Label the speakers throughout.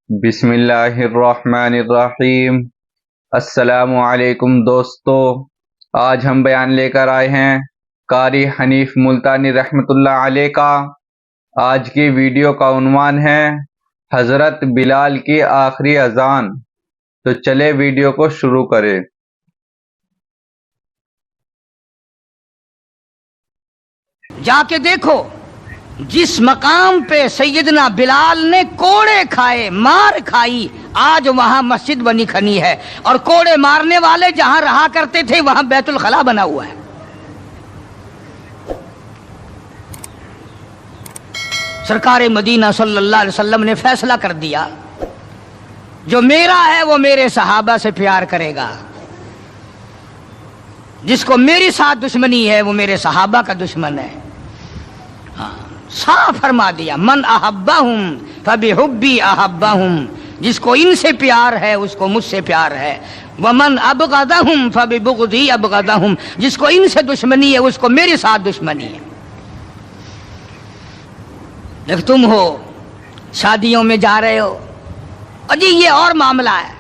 Speaker 1: بسم اللہ الرحمن الرحیم۔ السلام علیکم دوستو، آج ہم بیان لے کر آئے ہیں قاری حنیف ملتانی رحمۃ اللہ علیہ کا۔ آج کی ویڈیو کا عنوان ہے حضرت بلال کی آخری اذان۔ تو چلے ویڈیو کو شروع کریں۔
Speaker 2: جا کے دیکھو جس مقام پہ سیدنا بلال نے کوڑے کھائے، مار کھائی، آج وہاں مسجد بنی کھنی ہے، اور کوڑے مارنے والے جہاں رہا کرتے تھے وہاں بیت الخلا بنا ہوا ہے۔ سرکار مدینہ صلی اللہ علیہ وسلم نے فیصلہ کر دیا، جو میرا ہے وہ میرے صحابہ سے پیار کرے گا، جس کو میری ساتھ دشمنی ہے وہ میرے صحابہ کا دشمن ہے۔ صاف فرما دیا، من احبہم فبحبی احبہم، جس کو ان سے پیار ہے اس کو مجھ سے پیار ہے، ومن ابغضہم فببغضی ابغضہم، جس کو ان سے دشمنی ہے اس کو میرے ساتھ دشمنی ہے۔ دیکھ تم ہو شادیوں میں جا رہے ہو، اجی یہ اور معاملہ ہے،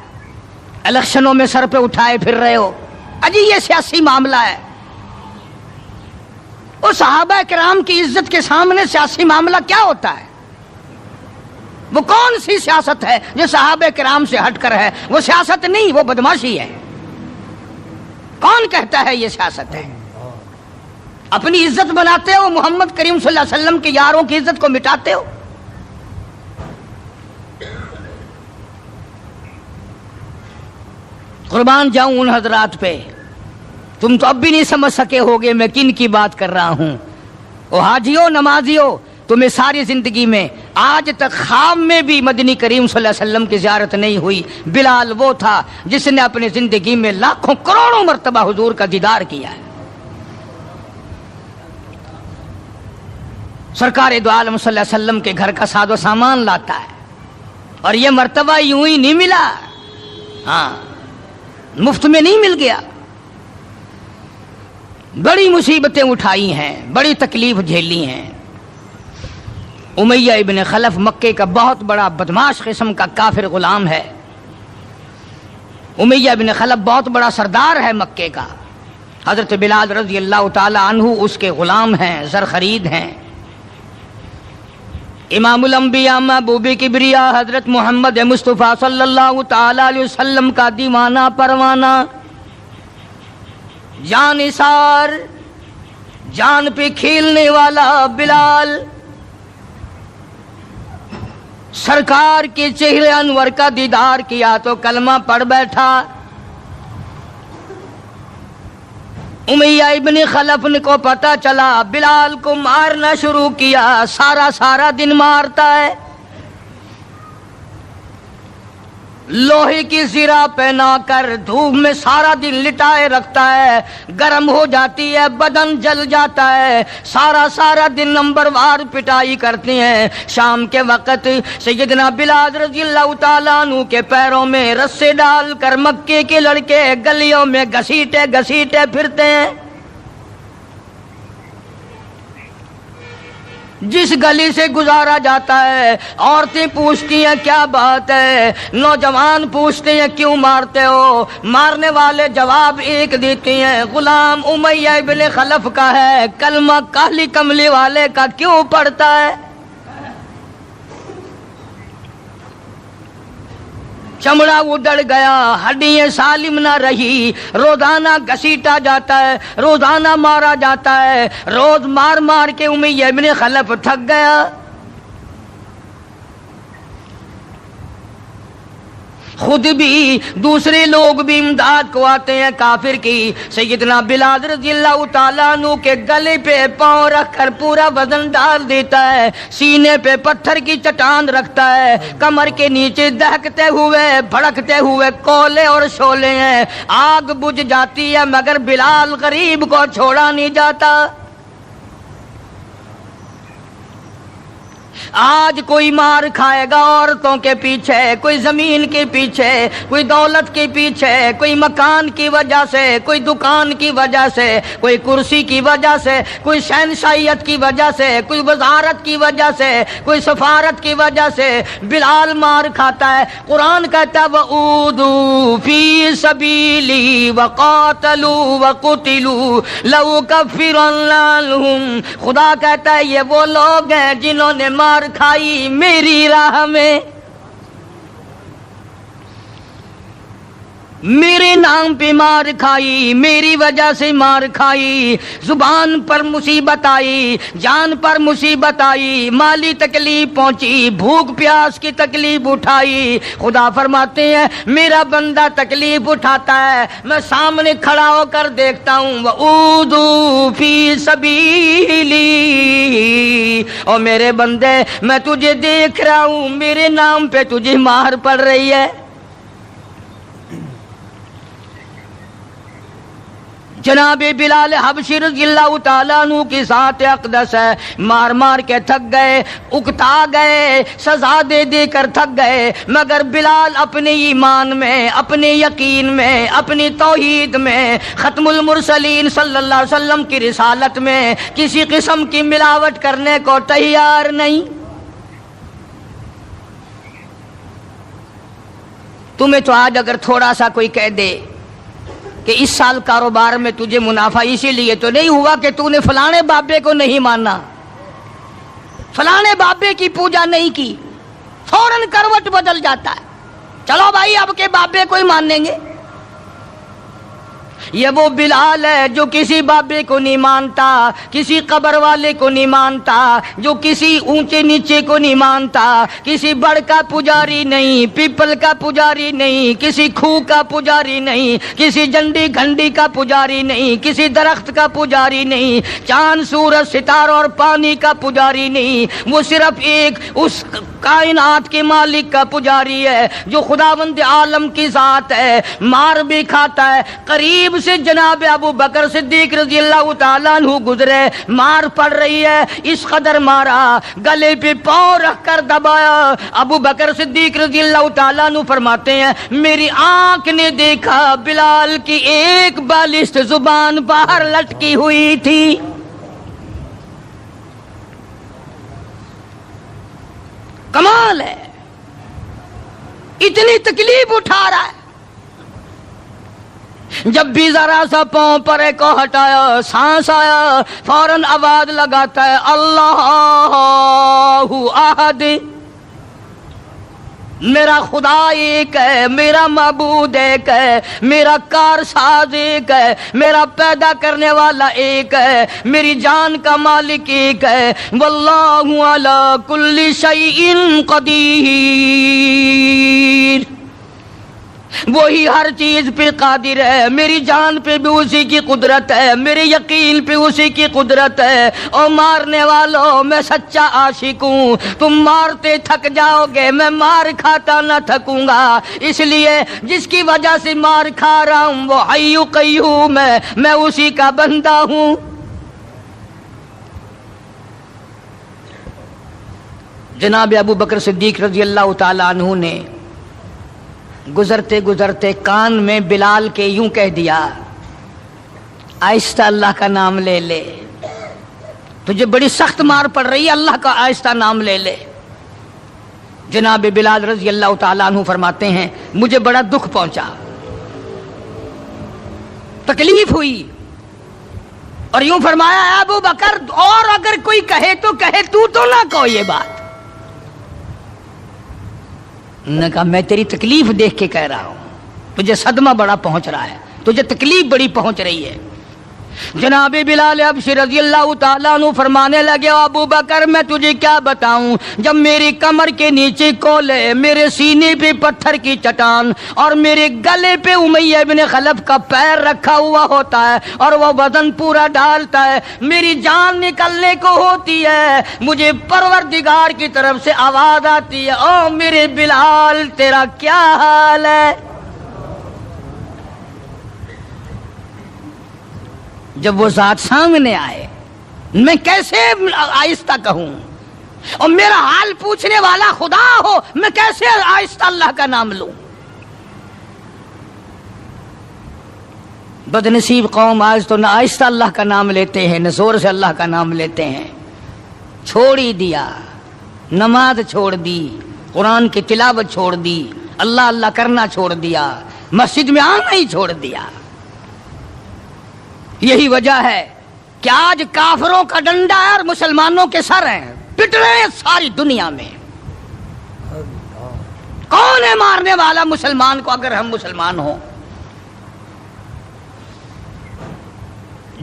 Speaker 2: الیکشنوں میں سر پہ اٹھائے پھر رہے ہو، اجی یہ سیاسی معاملہ ہے۔ وہ صحابہ کرام کی عزت کے سامنے سیاسی معاملہ کیا ہوتا ہے؟ وہ کون سی سیاست ہے جو صحابہ کرام سے ہٹ کر ہے؟ وہ سیاست نہیں، وہ بدماشی ہے۔ کون کہتا ہے یہ سیاست ہے؟ اپنی عزت بناتے ہو، محمد کریم صلی اللہ علیہ وسلم کے یاروں کی عزت کو مٹاتے ہو۔ قربان جاؤں ان حضرات پہ، تم تو اب بھی نہیں سمجھ سکے ہوگے میں کن کی بات کر رہا ہوں۔ او حاجیو، نمازیو، تمہیں ساری زندگی میں آج تک خواب میں بھی مدنی کریم صلی اللہ علیہ وسلم کی زیارت نہیں ہوئی۔ بلال وہ تھا جس نے اپنی زندگی میں لاکھوں کروڑوں مرتبہ حضور کا دیدار کیا ہے۔ سرکار دو عالم صلی اللہ علیہ وسلم کے گھر کا ساز و سامان لاتا ہے، اور یہ مرتبہ یوں ہی نہیں ملا، ہاں مفت میں نہیں مل گیا، بڑی مصیبتیں اٹھائی ہیں، بڑی تکلیف جھیلی ہیں۔ امیہ ابن خلف مکے کا بہت بڑا بدماش قسم کا کافر غلام ہے۔ امیہ ابن خلف بہت بڑا سردار ہے مکے کا۔ حضرت بلال رضی اللہ تعالی عنہ اس کے غلام ہیں، زر خرید ہیں۔ امام الانبیاء محبوب کبریا حضرت محمد مصطفیٰ صلی اللہ تعالی علیہ وسلم کا دیوانہ پروانہ، جان نثار، جان پہ کھیلنے والا بلال، سرکار کے چہرے انور کا دیدار کیا تو کلمہ پڑھ بیٹھا۔ امیہ ابن خلف کو پتہ چلا، بلال کو مارنا شروع کیا، سارا دن مارتا ہے، لوہے کی زرہ پہنا کر دھوپ میں سارا دن لٹائے رکھتا ہے، گرم ہو جاتی ہے، بدن جل جاتا ہے، سارا دن نمبر وار پٹائی کرتے ہیں۔ شام کے وقت سیدنا بلال رضی اللہ تعالیٰ عنہ کے پیروں میں رسے ڈال کر مکے کے لڑکے گلیوں میں گھسیٹے پھرتے ہیں۔ جس گلی سے گزارا جاتا ہے عورتیں پوچھتی ہیں کیا بات ہے، نوجوان پوچھتے ہیں کیوں مارتے ہو، مارنے والے جواب ایک دیتے ہیں، غلام امیہ ابن خلف کا ہے، کلمہ کالی کملی والے کا کیوں پڑھتا ہے؟ چمڑا اڑ گیا، ہڈیاں سالم نہ رہی، روزانہ گھسیٹا جاتا ہے، روزانہ مارا جاتا ہے، روز مار کے امیہ ابن خلف تھک گیا۔ خود بھی دوسرے لوگ بھی امداد کو آتے ہیں کافر کی۔ سیدنا بلال رضی اللہ تعالیٰ عنہ کے گلے پہ پاؤں رکھ کر پورا وزن ڈال دیتا ہے، سینے پہ پتھر کی چٹان رکھتا ہے، کمر کے نیچے دہکتے ہوئے بھڑکتے ہوئے کولے اور شعلے ہیں، آگ بجھ جاتی ہے مگر بلال غریب کو چھوڑا نہیں جاتا۔ آج کوئی مار کھائے گا عورتوں کے پیچھے, کوئی زمین کے پیچھے, کوئی دولت کے پیچھے, کوئی مکان کی وجہ سے, کوئی دکان کی وجہ سے, کوئی کرسی کی وجہ سے, کوئی شہنشاہیت کی وجہ سے, کوئی وزارت کی وجہ سے, کوئی سفارت کی وجہ سے بلال مار کھاتا ہے. قرآن کہتا ہے وَأُوذُوا فِي سَبِيلِي وَقَاتَلُوا وَقُتِلُوا لَأُكَفِّرَنَّ عَنْهُمْ. خدا کہتا ہے یہ وہ لوگ ہیں جنہوں نے مار کھائی میری راہ میں, میرے نام پہ مار کھائی, میری وجہ سے مار کھائی, زبان پر مصیبت آئی, جان پر مصیبت آئی, مالی تکلیف پہنچی, بھوک پیاس کی تکلیف اٹھائی. خدا فرماتے ہیں میرا بندہ تکلیف اٹھاتا ہے, میں سامنے کھڑا ہو کر دیکھتا ہوں. وَأُوذُوا فِي سَبِيلِي, اور میرے بندے میں تجھے دیکھ رہا ہوں, میرے نام پہ تجھے مار پڑ رہی ہے. جناب بلال حبشی رضی اللہ تعالیٰ عنہ کی ذات اقدس ہے, مار مار کے تھک گئے, اکتا گئے, سزا دے دے کر تھک گئے, مگر بلال اپنے ایمان میں, اپنے یقین میں, اپنی توحید میں, ختم المرسلین صلی اللہ علیہ وسلم کی رسالت میں کسی قسم کی ملاوٹ کرنے کو تیار نہیں. تمہیں تو آج اگر تھوڑا سا کوئی کہہ دے کہ اس سال کاروبار میں تجھے منافع اسی لیے تو نہیں ہوا کہ تو نے فلانے بابے کو نہیں مانا, فلانے بابے کی پوجا نہیں کی, فوراً کروٹ بدل جاتا ہے, چلو بھائی اب کے بابے کو ہی مانیں گے. یہ وہ بلال ہے جو کسی بابے کو نہیں مانتا, کسی قبر والے کو نہیں مانتا, جو کسی اونچے نیچے کو نہیں مانتا, کسی بڑ کا پجاری نہیں, پیپل کا پجاری نہیں, کسی کھو کا پجاری نہیں, کسی جنڈی گھنڈی کا پجاری نہیں, کسی درخت کا پجاری نہیں, چاند سورج ستاروں اور پانی کا پجاری نہیں. وہ صرف ایک اس کائنات کے مالک کا پجاری ہے جو خداوند عالم کی ذات ہے. مار بھی کھاتا ہے. قریب سے جناب ابو بکر صدیق رضی اللہ تعالیٰ عنہ گزرے, مار پڑ رہی ہے, اس قدر مارا, گلے پہ پاؤں رکھ کر دبایا. ابو بکر صدیق رضی اللہ تعالیٰ عنہ فرماتے ہیں میری آنکھ نے دیکھا بلال کی ایک بالشت زبان باہر لٹکی ہوئی تھی. کمال ہے, اتنی تکلیف اٹھا رہا ہے. جب بھی ذرا سا پاؤں پر کو ہٹایا, سانس آیا, فوراً آواز لگاتا ہے اللہ احد, میرا خدا ایک ہے, میرا معبود ایک ہے, میرا کارساز ایک ہے, میرا پیدا کرنے والا ایک ہے, میری جان کا مالک ایک ہے. واللہ علی کل شیء قدیر, وہی ہر چیز پہ قادر ہے. میری جان پہ بھی اسی کی قدرت ہے, میرے یقین پہ اسی کی قدرت ہے. اور مارنے والوں میں سچا عاشق ہوں, تم مارتے تھک جاؤ گے, میں مار کھاتا نہ تھکوں گا. اس لیے جس کی وجہ سے مار کھا رہا ہوں وہ حی قیوم ہے, میں اسی کا بندہ ہوں. جناب ابو بکر صدیق رضی اللہ تعالیٰ عنہ نے گزرتے گزرتے کان میں بلال کے یوں کہہ دیا آہستہ اللہ کا نام لے لے, تجھے بڑی سخت مار پڑ رہی ہے, اللہ کا آہستہ نام لے لے. جناب بلال رضی اللہ تعالیٰ عنہ فرماتے ہیں مجھے بڑا دکھ پہنچا, تکلیف ہوئی, اور یوں فرمایا ابو بکر اور اگر کوئی کہے تو کہے, تو نہ کہو یہ بات. نے کہا میں تیری تکلیف دیکھ کے کہہ رہا ہوں, تجھے صدمہ بڑا پہنچ رہا ہے, تجھے تکلیف بڑی پہنچ رہی ہے. جناب بلال حبشی رضی اللہ تعالیٰ عنہ فرمانے لگے ابو بکر میں تجھے کیا بتاؤں, جب میری کمر کے نیچے کولے, میرے سینے پہ پتھر کی چٹان, اور میرے گلے پہ امیہ ابن خلف کا پیر رکھا ہوا ہوتا ہے, اور وہ وزن پورا ڈالتا ہے, میری جان نکلنے کو ہوتی ہے, مجھے پروردگار کی طرف سے آواز آتی ہے او میرے بلال تیرا کیا حال ہے. جب وہ ذات سامنے آئے میں کیسے آہستہ کہوں, اور میرا حال پوچھنے والا خدا ہو، میں کیسے آہستہ اللہ کا نام لوں؟ بدنصیب قوم آج تو نہ آہستہ اللہ کا نام لیتے ہیں، نہ زور سے اللہ کا نام لیتے ہیں. چھوڑ ہی دیا، نماز چھوڑ دی، قرآن کی تلاوت چھوڑ دی، اللہ اللہ کرنا چھوڑ دیا، مسجد میں آنا ہی چھوڑ دیا. یہی وجہ ہے کہ آج کافروں کا ڈنڈا ہے اور مسلمانوں کے سر ہیں، پٹ رہے ہیں ساری دنیا میں. کون ہے مارنے والا مسلمان کو اگر ہم مسلمان ہوں؟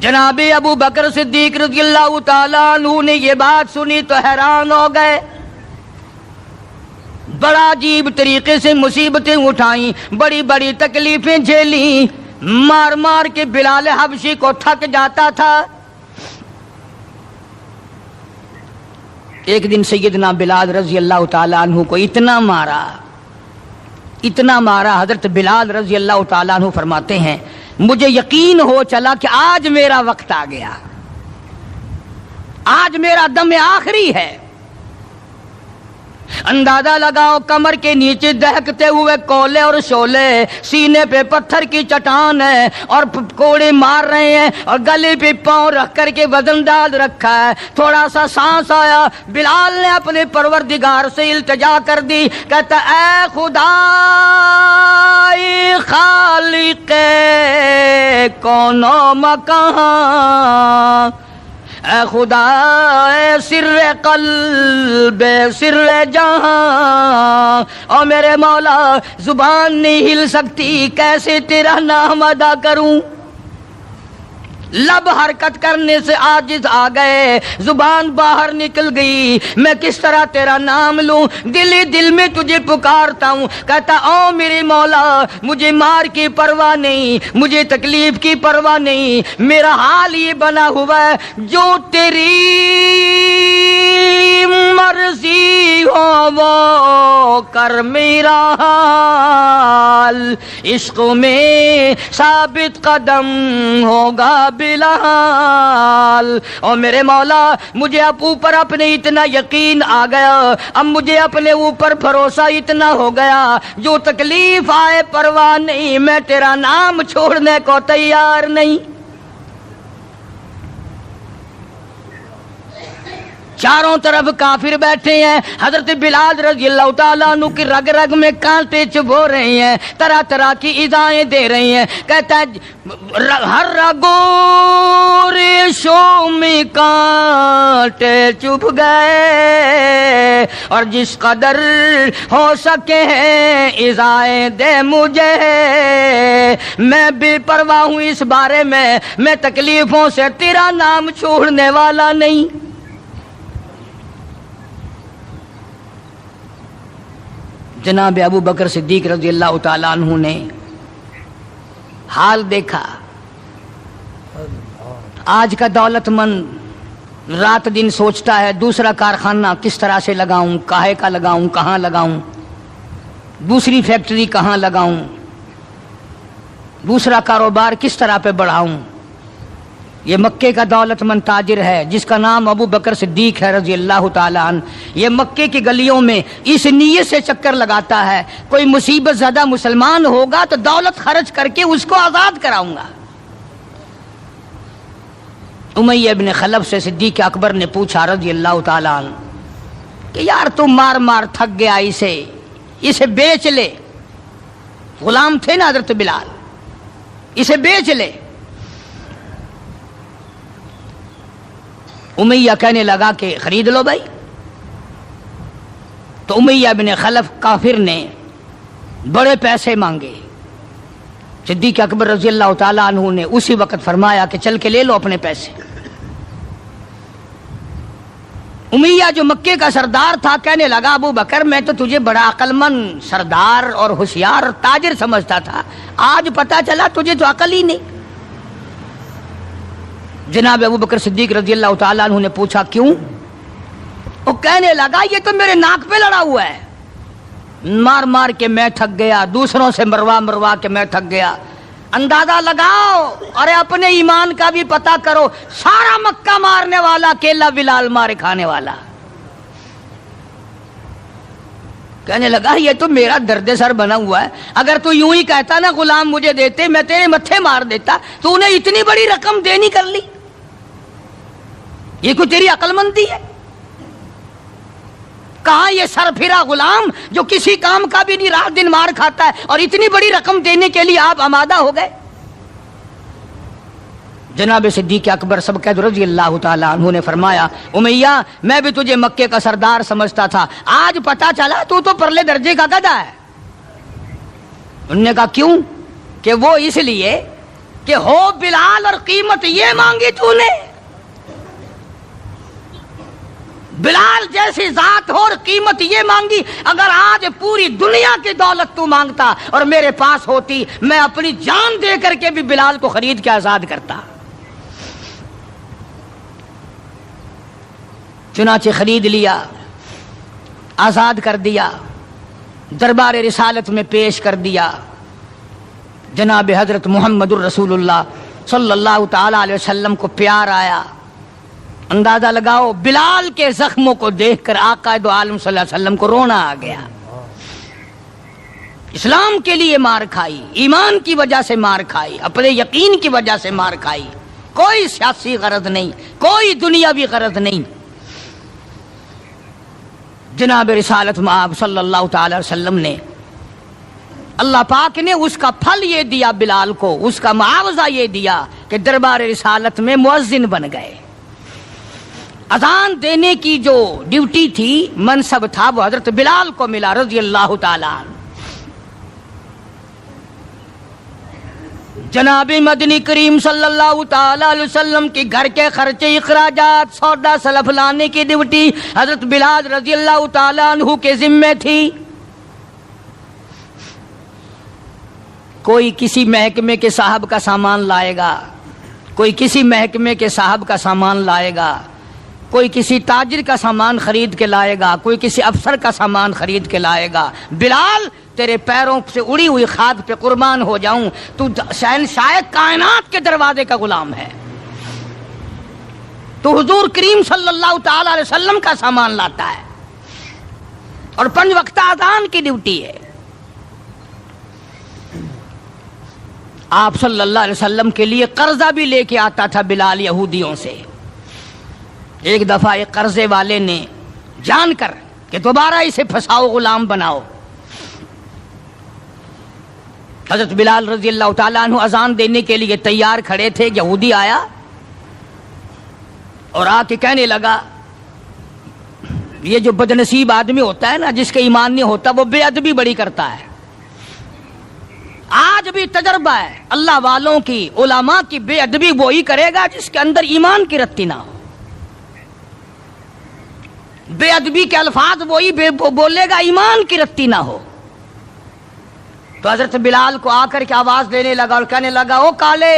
Speaker 2: جناب ابو بکر صدیق رضی اللہ تعالیٰ عنہ نے یہ بات سنی تو حیران ہو گئے. بڑا عجیب طریقے سے مصیبتیں اٹھائیں، بڑی بڑی تکلیفیں جھیلیں، مار مار کے بلال حبشی کو تھک جاتا تھا. ایک دن سیدنا بلال رضی اللہ تعالیٰ عنہ کو اتنا مارا، حضرت بلال رضی اللہ تعالیٰ عنہ فرماتے ہیں مجھے یقین ہو چلا کہ آج میرا وقت آ گیا، آج میرا دم آخری ہے. اندازہ لگاؤ، کمر کے نیچے دہکتے ہوئے کولے اور شولے، سینے پہ پتھر کی چٹان ہے اور کوڑے مار رہے ہیں اور گلے پہ پاؤں رکھ کر کے وزن ڈال رکھا ہے. تھوڑا سا سانس آیا، بلال نے اپنے پروردگار سے التجا کر دی، کہتا اے خدا خالق کون و مکان، اے خدا اے سر قلب سر جہاں، اور میرے مولا زبان نہیں ہل سکتی، کیسے تیرا نام ادا کروں؟ لب حرکت کرنے سے عاجز آ گئے، زبان باہر نکل گئی، میں کس طرح تیرا نام لوں؟ دل ہی دل میں تجھے پکارتا ہوں. کہتا او میرے مولا مجھے مار کی پرواہ نہیں، مجھے تکلیف کی پرواہ نہیں، میرا حال یہ بنا ہوا ہے جو تیری مرضی ہو وہ کر میرا حال، عشق میں ثابت قدم ہوگا بلال. اور میرے مولا مجھے اب اوپر اپنے اتنا یقین آ گیا، اب مجھے اپنے اوپر بھروسہ اتنا ہو گیا، جو تکلیف آئے پرواہ نہیں، میں تیرا نام چھوڑنے کو تیار نہیں. چاروں طرف کافر بیٹھے ہیں، حضرت بلال رضی اللہ تعالیٰ عنہ کی رگ رگ میں کانٹے چبھو رہے ہیں، طرح طرح کی ایذائیں دے رہی ہیں. کہتا ہے ہر رگوں ریشوں میں کانٹے چبھ گئے، اور جس قدر ہو سکے ہیں ایذائیں دے مجھے، میں بے پرواہ ہوں اس بارے میں تکلیفوں سے تیرا نام چھوڑنے والا نہیں. جناب ابو بکر صدیق رضی اللہ تعالیٰ عنہ نے حال دیکھا. آج کا دولت مند رات دن سوچتا ہے دوسرا کارخانہ کس طرح سے لگاؤں، کاہے کا لگاؤں، کہاں لگاؤں، دوسری فیکٹری کہاں لگاؤں، دوسرا کاروبار کس طرح پہ بڑھاؤں. یہ مکے کا دولت مند تاجر ہے جس کا نام ابو بکر صدیق ہے رضی اللہ تعالیٰ عنہ. یہ مکے کی گلیوں میں اس نیت سے چکر لگاتا ہے کوئی مصیبت زدہ مسلمان ہوگا تو دولت خرچ کر کے اس کو آزاد کراؤں گا. امیہ ابن خلف سے صدیق اکبر نے پوچھا رضی اللہ تعالیٰ عنہ کہ یار تم مار مار تھک گیا، اسے بیچ لے. غلام تھے نا حضرت بلال، اسے بیچ لے. امیہ کہنے لگا کہ خرید لو بھائی. تو امیہ بن خلف کافر نے بڑے پیسے مانگے. صدیق اکبر رضی اللہ تعالیٰ عنہ نے اسی وقت فرمایا کہ چل کے لے لو اپنے پیسے. امیہ جو مکے کا سردار تھا کہنے لگا ابو بکر میں تو تجھے بڑا عقل مند سردار اور ہوشیار تاجر سمجھتا تھا، آج پتا چلا تجھے تو عقل ہی نہیں. جناب ابو بکر صدیق رضی اللہ تعالیٰ عنہ نے پوچھا کیوں؟ وہ کہنے لگا یہ تو میرے ناک پہ لڑا ہوا ہے، مار مار کے میں تھک گیا، دوسروں سے مروا کے میں تھک گیا. اندازہ لگاؤ اور اپنے ایمان کا بھی پتہ کرو، سارا مکہ مارنے والا اکیلا بلال مارے کھانے والا. کہنے لگا یہ تو میرا درد سر بنا ہوا ہے، اگر تو یوں ہی کہتا نا غلام مجھے دیتے میں تیرے متھے مار دیتا، تو انہیں اتنی بڑی رقم دینی کر لی، یہ کوئی تیری عقل مندی ہے؟ کہاں یہ سر پھرا غلام جو کسی کام کا بھی نہیں، رات دن مار کھاتا ہے، اور اتنی بڑی رقم دینے کے لیے آپ آمادہ ہو گئے؟ جناب صدیق اکبر سبقت رضی اللہ تعالیٰ عنہ نے فرمایا امیہ میں بھی تجھے مکے کا سردار سمجھتا تھا، آج پتا چلا تو پرلے درجے کا گدھا ہے۔ انہوں نے کہا کیوں؟ کہ وہ اس لیے کہ ہو بلال اور قیمت یہ مانگی تو نے، بلال جیسی ذات ہو اور قیمت یہ مانگی، اگر آج پوری دنیا کی دولت تو مانگتا اور میرے پاس ہوتی، میں اپنی جان دے کر کے بھی بلال کو خرید کے آزاد کرتا۔ چنانچہ خرید لیا، آزاد کر دیا، دربار رسالت میں پیش کر دیا۔ جناب حضرت محمد الرسول اللہ صلی اللہ تعالی علیہ وسلم کو پیار آیا۔ اندازہ لگاؤ بلال کے زخموں کو دیکھ کر آقا دو عالم صلی اللہ علیہ وسلم کو رونا آ گیا۔ اسلام کے لیے مار کھائی، ایمان کی وجہ سے مار کھائی، اپنے یقین کی وجہ سے مار کھائی، کوئی سیاسی غرض نہیں، کوئی دنیاوی غرض نہیں۔ جناب رسالت مآب صلی اللہ تعالی وسلم نے، اللہ پاک نے اس کا پھل یہ دیا بلال کو، اس کا معاوضہ یہ دیا کہ دربار رسالت میں مؤذن بن گئے۔ اذان دینے کی جو ڈیوٹی تھی، منصب تھا، وہ حضرت بلال کو ملا رضی اللہ تعالی عنہ۔ جناب مدنی کریم صلی اللہ تعالی علیہ وسلم کے گھر کے خرچے، اخراجات، سودا سلف لانے کی ڈیوٹی حضرت بلال رضی اللہ تعالی عنہ کے ذمے تھی۔ کوئی کسی محکمے کے صاحب کا سامان لائے گا، کوئی کسی محکمے کے صاحب کا سامان لائے گا، کوئی کسی تاجر کا سامان خرید کے لائے گا، کوئی کسی افسر کا سامان خرید کے لائے گا۔ بلال تیرے پیروں سے اڑی ہوئی خاک پہ قربان ہو جاؤں، تو شہنشاہ کائنات کے دروازے کا غلام ہے، تو حضور کریم صلی اللہ تعالی علیہ وسلم کا سامان لاتا ہے، اور 5 وقت اذان کی ڈیوٹی ہے۔ آپ صلی اللہ علیہ وسلم کے لیے قرضہ بھی لے کے آتا تھا بلال یہودیوں سے۔ ایک دفعہ ایک قرضے والے نے جان کر کہ دوبارہ اسے پھنساؤ، غلام بناؤ، حضرت بلال رضی اللہ تعالیٰ عنہ اذان دینے کے لیے تیار کھڑے تھے، یہودی آیا اور آ کے کہنے لگا، یہ جو بدنصیب آدمی ہوتا ہے نا، جس کے ایمان نہیں ہوتا، وہ بے ادبی بڑی کرتا ہے۔ آج بھی تجربہ ہے اللہ والوں کی، علماء کی، بے ادبی وہی کرے گا جس کے اندر ایمان کی رتی نہ ہو۔ بے ادبی کے الفاظ وہی بولے گا، ایمان کی رتی نہ ہو۔ تو حضرت بلال کو آ کر کے آواز دینے لگا اور کہنے لگا، او کالے۔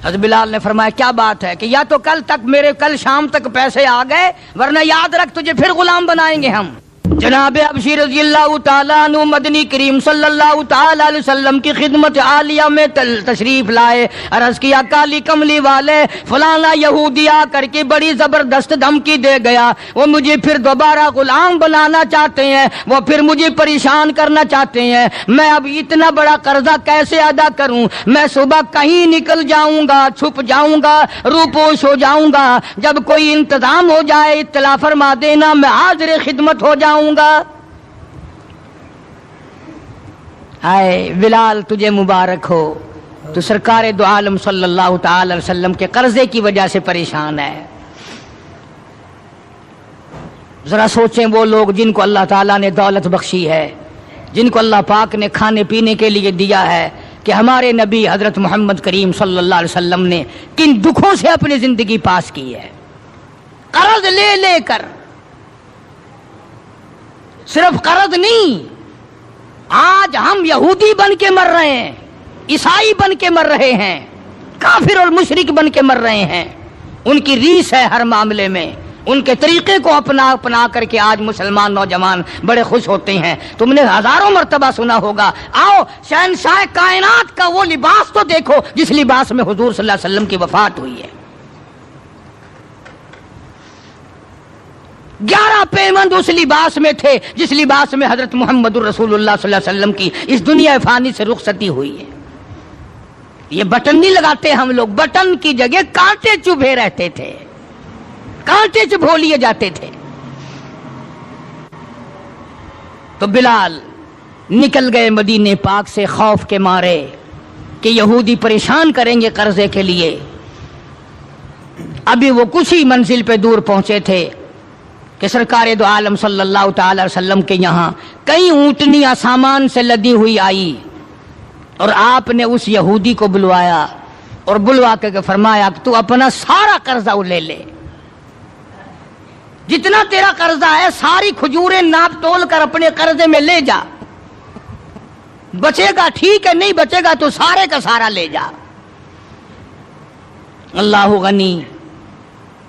Speaker 2: حضرت بلال نے فرمایا کیا بات ہے؟ کہ یا تو کل شام تک پیسے آ گئے، ورنہ یاد رکھ تجھے پھر غلام بنائیں گے ہم۔ جناب حبشی رضی اللہ تعالیٰ عنہ مدنی کریم صلی اللہ تعالیٰ علیہ وسلم کی خدمت عالیہ میں تشریف لائے، عرض کیا کالی کملی والے فلانا یہودی آ کر کے بڑی زبردست دھمکی دے گیا، وہ مجھے پھر دوبارہ غلام بنانا چاہتے ہیں، وہ پھر مجھے پریشان کرنا چاہتے ہیں، میں اب اتنا بڑا قرضہ کیسے ادا کروں؟ میں صبح کہیں نکل جاؤں گا، چھپ جاؤں گا، روپوش ہو جاؤں گا، جب کوئی انتظام ہو جائے اطلاع فرما دینا، میں حاضر خدمت ہو جاؤں گا۔ ہائے بلال تجھے مبارک ہو، تو سرکار دو عالم صلی اللہ تعالی علیہ وسلم کے قرضے کی وجہ سے پریشان ہے۔ ذرا سوچیں وہ لوگ جن کو اللہ تعالیٰ نے دولت بخشی ہے، جن کو اللہ پاک نے کھانے پینے کے لیے دیا ہے، کہ ہمارے نبی حضرت محمد کریم صلی اللہ علیہ وسلم نے کن دکھوں سے اپنی زندگی پاس کی ہے، قرض لے لے کر۔ صرف قرض نہیں، آج ہم یہودی بن کے مر رہے ہیں، عیسائی بن کے مر رہے ہیں، کافر اور مشرک بن کے مر رہے ہیں۔ ان کی ریس ہے ہر معاملے میں، ان کے طریقے کو اپنا کر کے آج مسلمان نوجوان بڑے خوش ہوتے ہیں۔ تم نے ہزاروں مرتبہ سنا ہوگا، آؤ شہنشاہ کائنات کا وہ لباس تو دیکھو جس لباس میں حضور صلی اللہ علیہ وسلم کی وفات ہوئی ہے۔ 11 پیوند اس لباس میں تھے جس لباس میں حضرت محمد رسول اللہ صلی اللہ علیہ وسلم کی اس دنیا فانی سے رخصتی ہوئی ہے۔ یہ بٹن نہیں لگاتے ہم لوگ، بٹن کی جگہ کانٹے چبھے رہتے تھے، کانٹے چبھو لیے جاتے تھے۔ تو بلال نکل گئے مدینے پاک سے خوف کے مارے کہ یہودی پریشان کریں گے قرضے کے لیے۔ ابھی وہ کچھ ہی منزل پہ دور پہنچے تھے کہ سرکار دو عالم صلی اللہ تعالی وسلم کے یہاں کئی اونٹنیاں سامان سے لدی ہوئی آئی، اور آپ نے اس یہودی کو بلوایا اور بلوا کے فرمایا کہ تو اپنا سارا قرضہ لے لے، جتنا تیرا قرضہ ہے ساری کھجوریں ناپ تول کر اپنے قرضے میں لے جا، بچے گا ٹھیک ہے، نہیں بچے گا تو سارے کا سارا لے جا۔ اللہ غنی،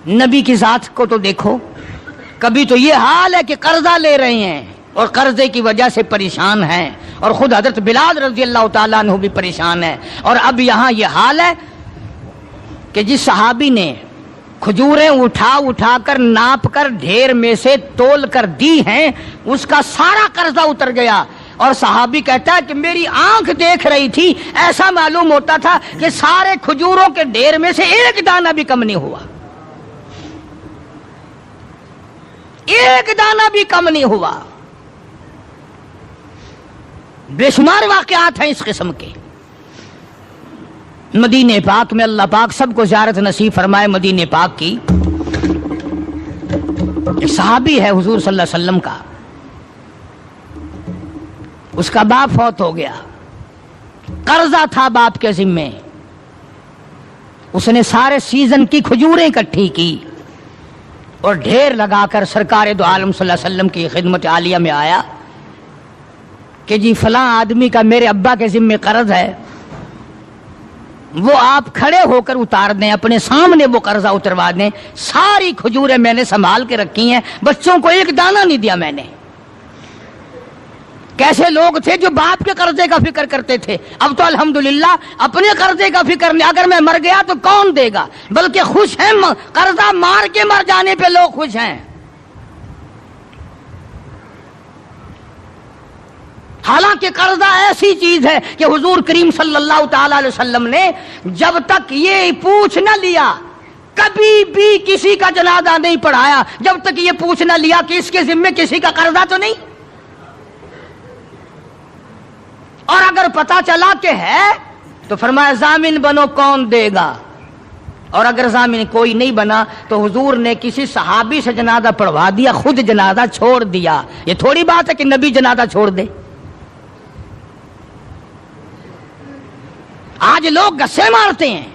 Speaker 2: نبی کی ذات کو تو دیکھو، کبھی تو یہ حال ہے کہ قرضہ لے رہے ہیں اور قرضے کی وجہ سے پریشان ہیں، اور خود حضرت بلال رضی اللہ تعالیٰ عنہ بھی پریشان ہے، اور اب یہاں یہ حال ہے کہ جس صحابی نے کھجوریں اٹھا کر ناپ کر ڈھیر میں سے تول کر دی ہیں اس کا سارا قرضہ اتر گیا، اور صحابی کہتا ہے کہ میری آنکھ دیکھ رہی تھی، ایسا معلوم ہوتا تھا کہ سارے کھجوروں کے ڈھیر میں سے ایک دانہ بھی کم نہیں ہوا، ایک دانہ بھی کم نہیں ہوا۔ بے شمار واقعات ہیں اس قسم کے۔ مدینہ پاک میں اللہ پاک سب کو زیارت نصیب فرمائے مدینہ پاک کی۔ ایک صحابی ہے حضور صلی اللہ علیہ وسلم کا، اس کا باپ فوت ہو گیا، قرضہ تھا باپ کے ذمے، اس نے سارے سیزن کی کھجوریں اکٹھی کی اور ڈھیر لگا کر سرکار دو عالم صلی اللہ علیہ وسلم کی خدمت عالیہ میں آیا کہ جی فلاں آدمی کا میرے ابا کے ذمے قرض ہے، وہ آپ کھڑے ہو کر اتار دیں، اپنے سامنے وہ قرضہ اتروا دیں، ساری کھجوریں میں نے سنبھال کے رکھی ہیں، بچوں کو ایک دانہ نہیں دیا میں نے۔ کیسے لوگ تھے جو باپ کے قرضے کا فکر کرتے تھے، اب تو الحمدللہ اپنے قرضے کا فکر نہیں، اگر میں مر گیا تو کون دے گا، بلکہ خوش ہیں، قرضہ مار کے مر جانے پہ لوگ خوش ہیں۔ حالانکہ قرضہ ایسی چیز ہے کہ حضور کریم صلی اللہ تعالی علیہ وسلم نے جب تک یہ پوچھ نہ لیا، کبھی بھی کسی کا جنازہ نہیں پڑھایا جب تک یہ پوچھ نہ لیا کہ اس کے ذمے کسی کا قرضہ تو نہیں، اور اگر پتا چلا کہ ہے تو فرمایا ضامن بنو، کون دے گا، اور اگر ضامن کوئی نہیں بنا تو حضور نے کسی صحابی سے جنازہ پڑھوا دیا، خود جنازہ چھوڑ دیا۔ یہ تھوڑی بات ہے کہ نبی جنازہ چھوڑ دے۔ آج لوگ گسے مارتے ہیں،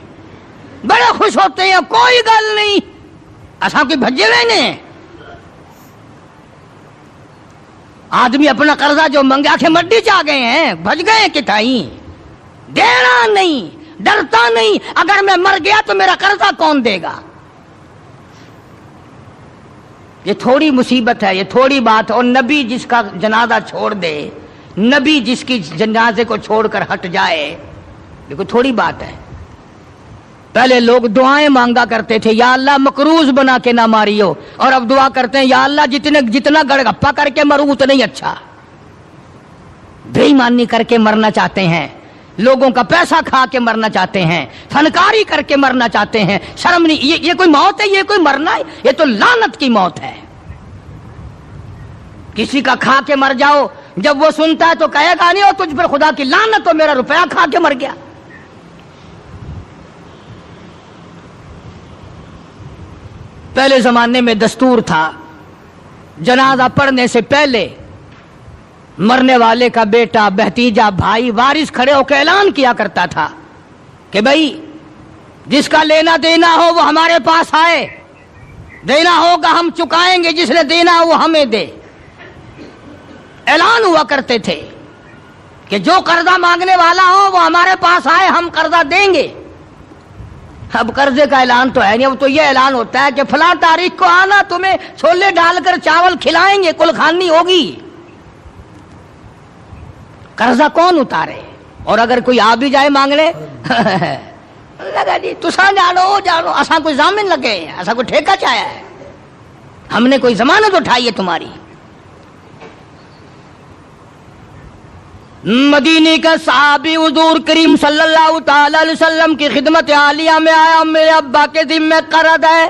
Speaker 2: بڑے خوش ہوتے ہیں، کوئی گل نہیں، ایسا کوئی بھجے ہوئے نہیں۔ آدمی اپنا قرضہ جو منگا کے مڈی چاہ گئے ہیں، بھج گئے کتائی، دینا نہیں، ڈرتا نہیں، اگر میں مر گیا تو میرا قرضہ کون دے گا۔ یہ تھوڑی مصیبت ہے، یہ تھوڑی بات، اور نبی جس کا جنازہ چھوڑ دے، نبی جس کی جنازے کو چھوڑ کر ہٹ جائے، دیکھو تھوڑی بات ہے۔ پہلے لوگ دعائیں مانگا کرتے تھے، یا اللہ مقروض بنا کے نہ ماریو، اور اب دعا کرتے ہیں یا اللہ جتنا گڑگپا کر کے مروں اتنا ہی اچھا۔ بے ایمانی کر کے مرنا چاہتے ہیں، لوگوں کا پیسہ کھا کے مرنا چاہتے ہیں، فنکاری کر کے مرنا چاہتے ہیں، شرم نہیں، یہ کوئی موت ہے، یہ کوئی مرنا ہے، یہ تو لعنت کی موت ہے۔ کسی کا کھا کے مر جاؤ، جب وہ سنتا ہے تو کہے گا نہیں، اور تجھ پر خدا کی لعنت ہو، میرا روپیہ کھا کے مر گیا۔ پہلے زمانے میں دستور تھا، جنازہ پڑھنے سے پہلے مرنے والے کا بیٹا، بھتیجا، بھائی، وارث کھڑے ہو کے اعلان کیا کرتا تھا کہ بھائی جس کا لینا دینا ہو وہ ہمارے پاس آئے، دینا ہوگا ہم چکائیں گے، جس نے دینا ہو وہ ہمیں دے۔ اعلان ہوا کرتے تھے کہ جو قرضہ مانگنے والا ہو وہ ہمارے پاس آئے، ہم قرضہ دیں گے۔ اب قرضے کا اعلان تو ہے نہیں، اب تو یہ اعلان ہوتا ہے کہ فلاں تاریخ کو آنا، تمہیں چھولے ڈال کر چاول کھلائیں گے، کل خانی ہوگی۔ قرضہ کون اتارے؟ اور اگر کوئی آ بھی جائے مانگنے لگا جی تسا جانو اساں کوئی ضامن لگے، ایسا کوئی ٹھیکہ چایا ہے، ہم نے کوئی ضمانت اٹھائی ہے تمہاری؟ مدینے کا صحابی حضور کریم صلی اللہ تعالی علیہ وسلم کی خدمت عالیہ میں آیا، میرے ابا کے ذمہ قرض ہے،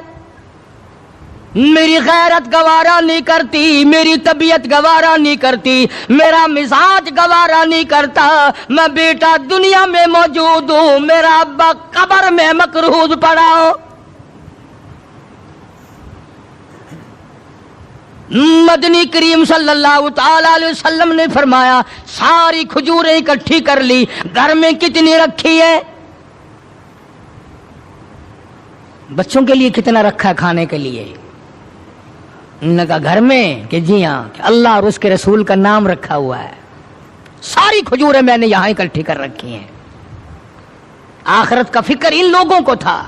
Speaker 2: میری غیرت گوارا نہیں کرتی، میری طبیعت گوارا نہیں کرتی، میرا مزاج گوارا نہیں کرتا، میں بیٹا دنیا میں موجود ہوں، میرا ابا قبر میں مقروض پڑا ہو۔ مدنی کریم صلی اللہ تعالی علیہ وسلم نے فرمایا ساری کھجوریں اکٹھی کر لی، گھر میں کتنی رکھی ہے؟ بچوں کے لیے کتنا رکھا ہے کھانے کے لیے؟ انہوں نے کہا گھر میں، کہ جی ہاں، کہ اللہ اور اس کے رسول کا نام رکھا ہوا ہے، ساری کھجوریں میں نے یہاں اکٹھی کر رکھی ہیں۔ آخرت کا فکر ان لوگوں کو تھا۔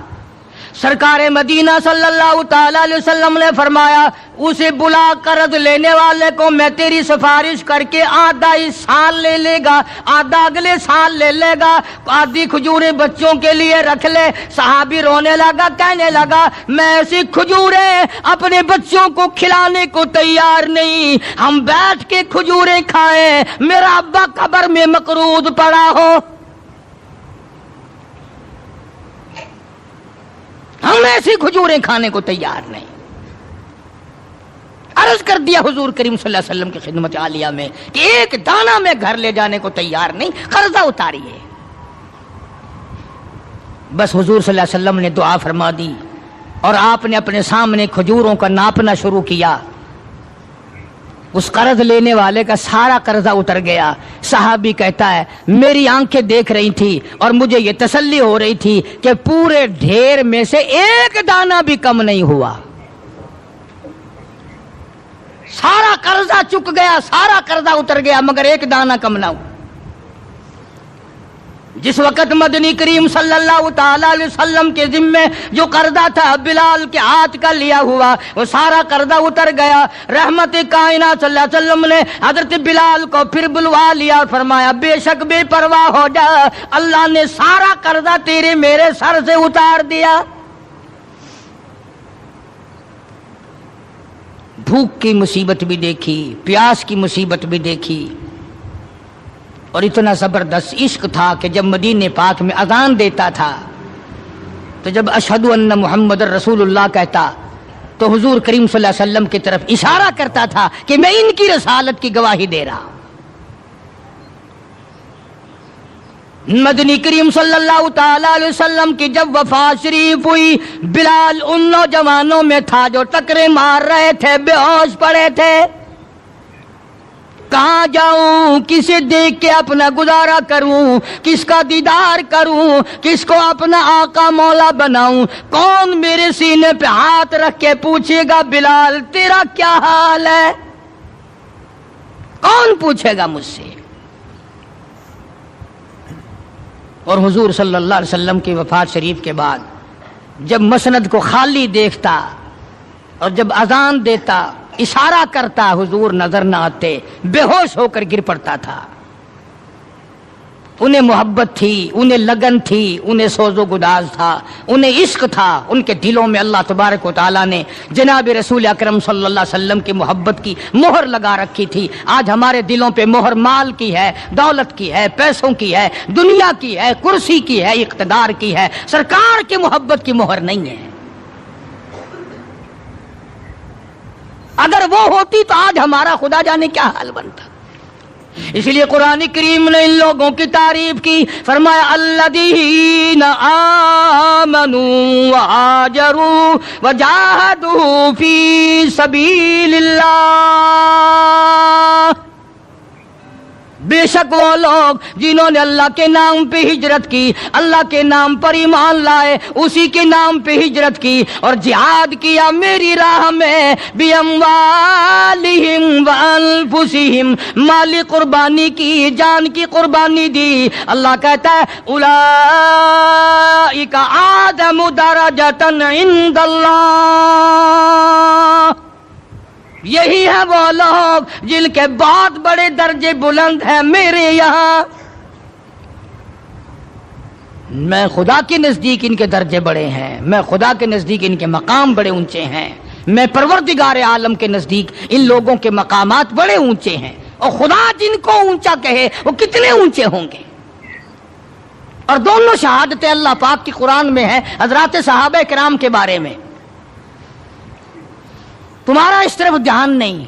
Speaker 2: سرکار مدینہ صلی اللہ تعالی علیہ وسلم نے فرمایا اسے بلا، قرض لینے والے کو میں تیری سفارش کر کے آدھا اس سال لے لے گا، آدھا اگلے سال لے لے گا، آدھی کھجوریں بچوں کے لیے رکھ لے۔ صحابی رونے لگا، کہنے لگا میں ایسی کھجوریں اپنے بچوں کو کھلانے کو تیار نہیں، ہم بیٹھ کے کھجوریں کھائیں، میرا ابا قبر میں مقروض پڑا ہو۔ ہم ایسی کھجوریں کھانے کو تیار نہیں۔ عرض کر دیا حضور کریم صلی اللہ علیہ وسلم کی خدمت عالیہ میں کہ ایک دانہ میں گھر لے جانے کو تیار نہیں، قرضہ اتاریے۔ بس حضور صلی اللہ علیہ وسلم نے دعا فرما دی اور آپ نے اپنے سامنے کھجوروں کا ناپنا شروع کیا۔ اس قرض لینے والے کا سارا قرضہ اتر گیا۔ صحابی کہتا ہے میری آنکھیں دیکھ رہی تھی اور مجھے یہ تسلی ہو رہی تھی کہ پورے ڈھیر میں سے ایک دانہ بھی کم نہیں ہوا۔ سارا قرضہ چک گیا، سارا قرضہ اتر گیا، مگر ایک دانہ کم نہ ہوا۔ جس وقت مدنی کریم صلی اللہ تعالی علیہ وسلم کے ذمے جو قرضہ تھا بلال کے ہاتھ کا لیا ہوا، وہ سارا قرضہ اتر گیا۔ رحمت کائنات صلی اللہ علیہ وسلم نے حضرت بلال کو پھر بلوا لیا اور فرمایا بے شک بے پرواہ ہو جا، اللہ نے سارا قرضہ تیرے میرے سر سے اتار دیا۔ بھوک کی مصیبت بھی دیکھی، پیاس کی مصیبت بھی دیکھی، اور اتنا زبردست عشق تھا کہ جب مدینے پاک میں اذان دیتا تھا تو جب اشہد ان محمد رسول اللہ کہتا تو حضور کریم صلی اللہ علیہ وسلم کی طرف اشارہ کرتا تھا کہ میں ان کی رسالت کی گواہی دے رہا ہوں۔ مدنی کریم صلی اللہ تعالی علیہ وسلم کی جب وفات شریف ہوئی، بلال ان نوجوانوں میں تھا جو ٹکرے مار رہے تھے، بے ہوش پڑے تھے۔ کہاں جاؤں، کسے دیکھ کے اپنا گزارا کروں، کس کا دیدار کروں، کس کو اپنا آقا مولا بناؤں، کون میرے سینے پہ ہاتھ رکھ کے پوچھے گا بلال تیرا کیا حال ہے، کون پوچھے گا مجھ سے؟ اور حضور صلی اللہ علیہ وسلم کی وفات شریف کے بعد جب مسند کو خالی دیکھتا اور جب اذان دیتا اشارہ کرتا، حضور نظر نہ آتے، بے ہوش ہو کر گر پڑتا تھا۔ انہیں محبت تھی، انہیں لگن تھی، انہیں سوز و گداز تھا، انہیں عشق تھا، ان کے دلوں میں اللہ تبارک و تعالیٰ نے جناب رسول اکرم صلی اللہ علیہ وسلم کی محبت کی مہر لگا رکھی تھی۔ آج ہمارے دلوں پہ مہر مال کی ہے، دولت کی ہے، پیسوں کی ہے، دنیا کی ہے، کرسی کی ہے، اقتدار کی ہے، سرکار کی محبت کی مہر نہیں ہے۔ اگر وہ ہوتی تو آج ہمارا خدا جانے کیا حال بنتا۔ اس لیے قرآن کریم نے ان لوگوں کی تعریف کی، فرمایا الذین آمنوا وہاجروا وجاہدوا فی سبیل اللہ، بے شک وہ لوگ جنہوں نے اللہ کے نام پہ ہجرت کی، اللہ کے نام پر ایمان لائے، اسی کے نام پہ ہجرت کی اور جہاد کیا میری راہ میں، بِأَمْوَالِهِمْ وَأَنفُسِهِمْ، مالی قربانی کی، جان کی قربانی دی۔ اللہ کہتا ہے اولئک اعظم درجۃ عند اللہ، یہی ہے وہ لوگ جن کے بہت بڑے درجے بلند ہیں میرے یہاں، میں خدا کے نزدیک ان کے درجے بڑے ہیں، میں خدا کے نزدیک ان کے مقام بڑے اونچے ہیں، میں پروردگار عالم کے نزدیک ان لوگوں کے مقامات بڑے اونچے ہیں، اور خدا جن کو اونچا کہے وہ کتنے اونچے ہوں گے۔ اور دونوں شہادتیں اللہ پاک کی قرآن میں ہیں حضرات صحابہ کرام کے بارے میں۔ تمہارا اس طرف دھیان نہیں،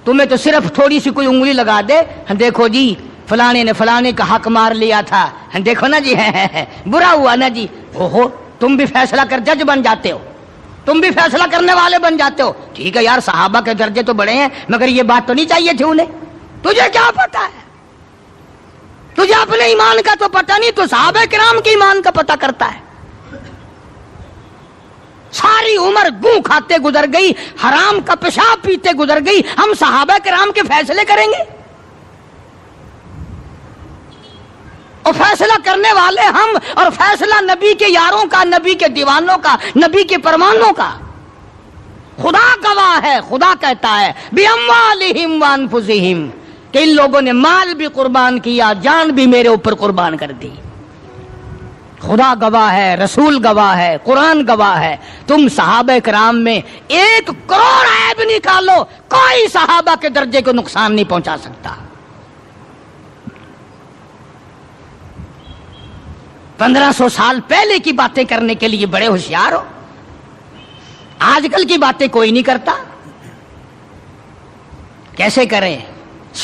Speaker 2: تمہیں تو صرف تھوڑی سی کوئی انگلی لگا دے، دیکھو جی فلانے نے فلانے کا حق مار لیا تھا، دیکھو نا جی برا ہوا نا جی، اوہو تم بھی فیصلہ کر جج بن جاتے ہو، تم بھی فیصلہ کرنے والے بن جاتے ہو۔ ٹھیک ہے یار، صحابہ کے درجے تو بڑے ہیں، مگر یہ بات تو نہیں چاہیے تھی انہیں۔ تجھے کیا پتا ہے؟ تجھے اپنے ایمان کا تو پتہ نہیں، تو صحابہ کرام کے ایمان کا پتہ کرتا ہے۔ ساری عمر گوں کھاتے گزر گئی، حرام کا پیشاب پیتے گزر گئی، ہم صحابہ کرام کے فیصلے کریں گے؟ اور فیصلہ کرنے والے ہم، اور فیصلہ نبی کے یاروں کا، نبی کے دیوانوں کا، نبی کے پروانوں کا۔ خدا گواہ ہے، خدا کہتا ہے بِأَمْوَالِهِمْ وَأَنفُسِهِمْ کہ ان لوگوں نے مال بھی قربان کیا، جان بھی میرے اوپر قربان کر دی۔ خدا گواہ ہے، رسول گواہ ہے، قرآن گواہ ہے۔ تم صحابہ کرام میں 1 کروڑ عیب نکالو، کوئی صحابہ کے درجے کو نقصان نہیں پہنچا سکتا۔ 1500 سال پہلے کی باتیں کرنے کے لیے بڑے ہوشیار ہو، آج کل کی باتیں کوئی نہیں کرتا۔ کیسے کریں؟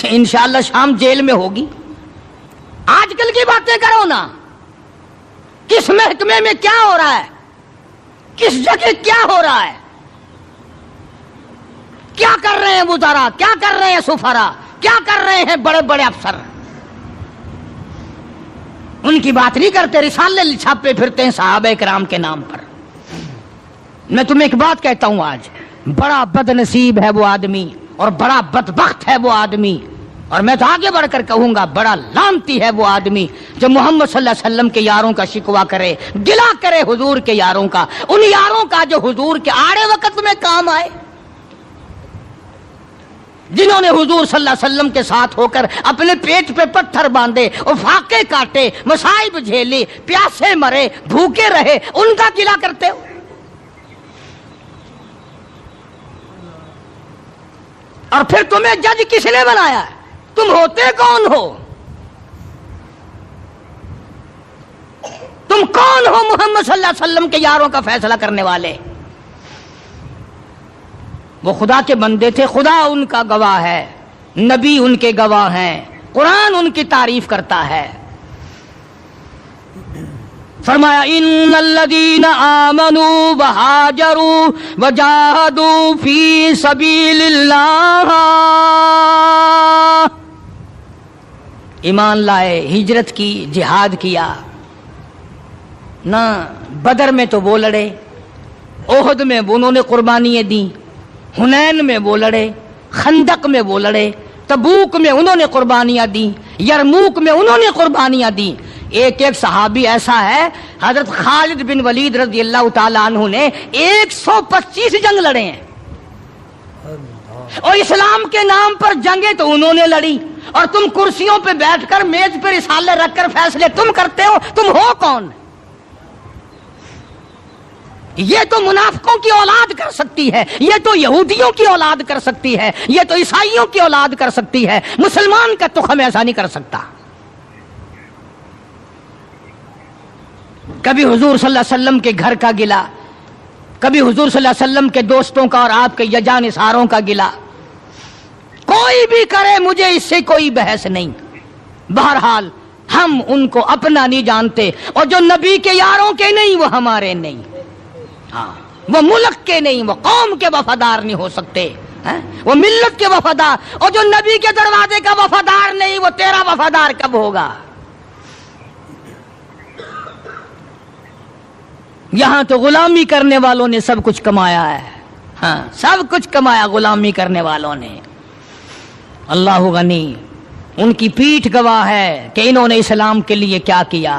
Speaker 2: انشاءاللہ شام جیل میں ہوگی۔ آج کل کی باتیں کرو نا، کس محکمے میں کیا ہو رہا ہے، کس جگہ کیا ہو رہا ہے، کیا کر رہے ہیں وزراء، کیا کر رہے ہیں سفراء، کیا کر رہے ہیں بڑے بڑے افسر، ان کی بات نہیں کرتے، رسالے چھاپے پھرتے ہیں صحابہ کرام کے نام پر۔ میں تمہیں ایک بات کہتا ہوں، آج بڑا بد نصیب ہے وہ آدمی، اور بڑا بدبخت ہے وہ آدمی، اور میں تو آگے بڑھ کر کہوں گا بڑا لعنتی ہے وہ آدمی جو محمد صلی اللہ علیہ وسلم کے یاروں کا شکوہ کرے، گلہ کرے حضور کے یاروں کا، ان یاروں کا جو حضور کے آڑے وقت میں کام آئے، جنہوں نے حضور صلی اللہ علیہ وسلم کے ساتھ ہو کر اپنے پیٹ پہ پتھر باندھے اور فاقے کاٹے، مصائب جھیلے، پیاسے مرے، بھوکے رہے، ان کا گلہ کرتے ہو۔ اور پھر تمہیں جج کس نے بنایا ہے؟ تم ہوتے کون ہو؟ تم کون ہو محمد صلی اللہ علیہ وسلم کے یاروں کا فیصلہ کرنے والے؟ وہ خدا کے بندے تھے، خدا ان کا گواہ ہے، نبی ان کے گواہ ہیں، قرآن ان کی تعریف کرتا ہے۔ فرمایا ان الذین آمنوا وہاجروا وجاہدوا فی سبیل اللہ، ایمان لائے، ہجرت کی، جہاد کیا نہ، بدر میں تو وہ لڑے، احد میں انہوں نے قربانیاں دیں، حنین میں وہ لڑے، خندق میں وہ لڑے، تبوک میں انہوں نے قربانیاں دیں، یرموک میں انہوں نے قربانیاں دیں۔ ایک ایک صحابی ایسا ہے، حضرت خالد بن ولید رضی اللہ تعالیٰ عنہ نے 125 جنگ لڑے ہیں، اور اسلام کے نام پر جنگیں تو انہوں نے لڑی، اور تم کرسیوں پہ بیٹھ کر، میز پہ رسالے رکھ کر فیصلے تم کرتے ہو۔ تم ہو کون؟ یہ تو منافقوں کی اولاد کر سکتی ہے، یہ تو یہودیوں کی اولاد کر سکتی ہے، یہ تو عیسائیوں کی اولاد کر سکتی ہے، مسلمان کا تخم ایسا نہیں کر سکتا۔ کبھی حضور صلی اللہ علیہ وسلم کے گھر کا گلہ، کبھی حضور صلی اللہ علیہ وسلم کے دوستوں کا اور آپ کے یجا نثاروں کا گلہ، کوئی بھی کرے، مجھے اس سے کوئی بحث نہیں۔ بہرحال ہم ان کو اپنا نہیں جانتے، اور جو نبی کے یاروں کے نہیں وہ ہمارے نہیں، ہاں وہ ملک کے نہیں، وہ قوم کے وفادار نہیں ہو سکتے، وہ ملت کے وفادار، اور جو نبی کے دروازے کا وفادار نہیں وہ تیرا وفادار کب ہوگا؟ یہاں تو غلامی کرنے والوں نے سب کچھ کمایا ہے، ہاں سب کچھ کمایا غلامی کرنے والوں نے۔ اللہ غنی، ان کی پیٹھ گواہ ہے کہ انہوں نے اسلام کے لیے کیا کیا،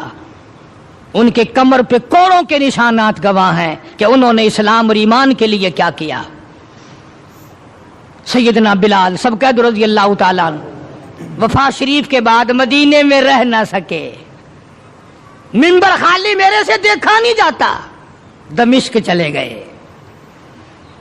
Speaker 2: ان کے کمر پہ کوڑوں کے نشانات گواہ ہیں کہ انہوں نے اسلام اور ایمان کے لیے کیا کیا۔ سیدنا بلال سب قید رضی اللہ تعالیٰ عنہ وفات شریف کے بعد مدینے میں رہ نہ سکے، ممبر خالی میرے سے دیکھا نہیں جاتا، دمشق چلے گئے،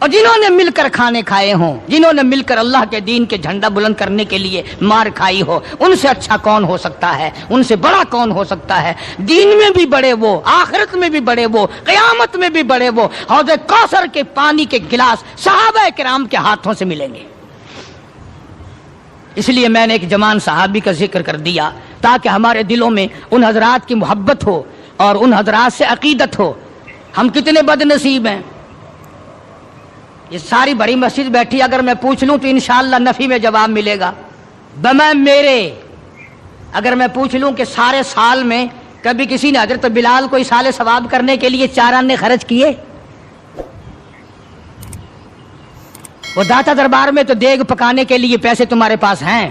Speaker 2: اور جنہوں نے مل کر کھانے کھائے ہوں، جنہوں نے مل کر اللہ کے دین کے جھنڈا بلند کرنے کے لیے مار کھائی ہو، ان سے اچھا کون ہو سکتا ہے، ان سے بڑا کون ہو سکتا ہے؟ دین میں بھی بڑے وہ، آخرت میں بھی بڑے وہ، قیامت میں بھی بڑے وہ، حوض کوثر کے پانی کے گلاس صحابہ کرام کے ہاتھوں سے ملیں گے۔ اس لیے میں نے ایک جوان صحابی کا ذکر کر دیا تاکہ ہمارے دلوں میں ان حضرات کی محبت ہو اور ان حضرات سے عقیدت ہو۔ ہم کتنے بد نصیب ہیں، یہ ساری بڑی مسجد بیٹھی، اگر میں پوچھ لوں تو انشاءاللہ نفی میں جواب ملے گا۔ بمیں میرے اگر میں پوچھ لوں کہ سارے سال میں کبھی کسی نے حضرت بلال کو ایصال ثواب کرنے کے لیے 4 آنے خرچ کیے؟ وہ داتا دربار میں تو دیگ پکانے کے لیے پیسے تمہارے پاس ہیں،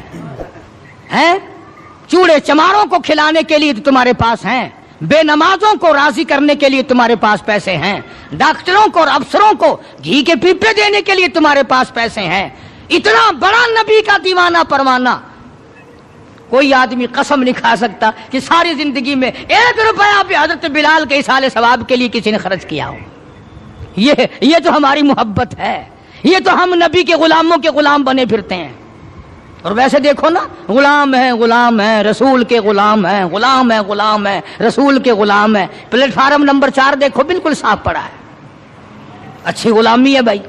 Speaker 2: چوڑے چماروں کو کھلانے کے لیے تو تمہارے پاس ہیں، بے نمازوں کو راضی کرنے کے لیے تمہارے پاس پیسے ہیں، ڈاکٹروں کو اور افسروں کو گھی کے پیپے دینے کے لیے تمہارے پاس پیسے ہیں۔ اتنا بڑا نبی کا دیوانہ پروانہ کوئی آدمی قسم نہیں کھا سکتا کہ ساری زندگی میں 1 روپیہ بھی حضرت بلال کے ایصال ثواب کے لیے کسی نے خرچ کیا ہو۔ یہ تو ہماری محبت ہے، یہ تو ہم نبی کے غلاموں کے غلام بنے پھرتے ہیں۔ اور ویسے دیکھو نا، غلام ہیں رسول کے غلام ہیں، غلام ہیں رسول کے غلام ہیں۔ پلیٹ فارم نمبر 4 دیکھو، بالکل صاف پڑا ہے، اچھی غلامی ہے بھائی۔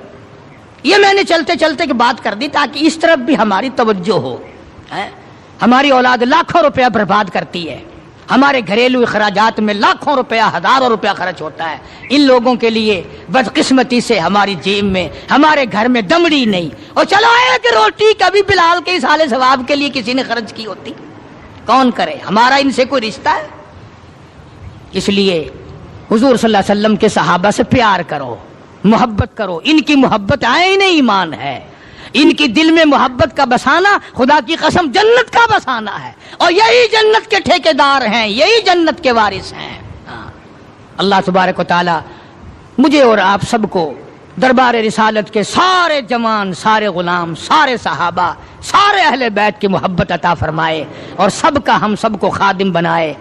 Speaker 2: یہ میں نے چلتے چلتے کی بات کر دی تاکہ اس طرف بھی ہماری توجہ ہو۔ ہماری اولاد لاکھوں روپیہ برباد کرتی ہے، ہمارے گھریلو اخراجات میں لاکھوں روپیہ، ہزاروں روپیہ خرچ ہوتا ہے۔ ان لوگوں کے لیے بدقسمتی سے ہماری جیب میں، ہمارے گھر میں دمڑی نہیں، اور چلو 1 روٹی کبھی بلال کے ایصال ثواب کے لیے کسی نے خرچ کی ہوتی، کون کرے؟ ہمارا ان سے کوئی رشتہ ہے؟ اس لیے حضور صلی اللہ علیہ وسلم کے صحابہ سے پیار کرو، محبت کرو، ان کی محبت عین ایمان ہے، ان کی دل میں محبت کا بسانا خدا کی قسم جنت کا بسانا ہے، اور یہی جنت کے ٹھیکیدار ہیں، یہی جنت کے وارث ہیں۔ اللہ تبارک و تعالی مجھے اور آپ سب کو دربار رسالت کے سارے جوان، سارے غلام، سارے صحابہ، سارے اہل بیت کی محبت عطا فرمائے، اور سب کا ہم سب کو خادم بنائے۔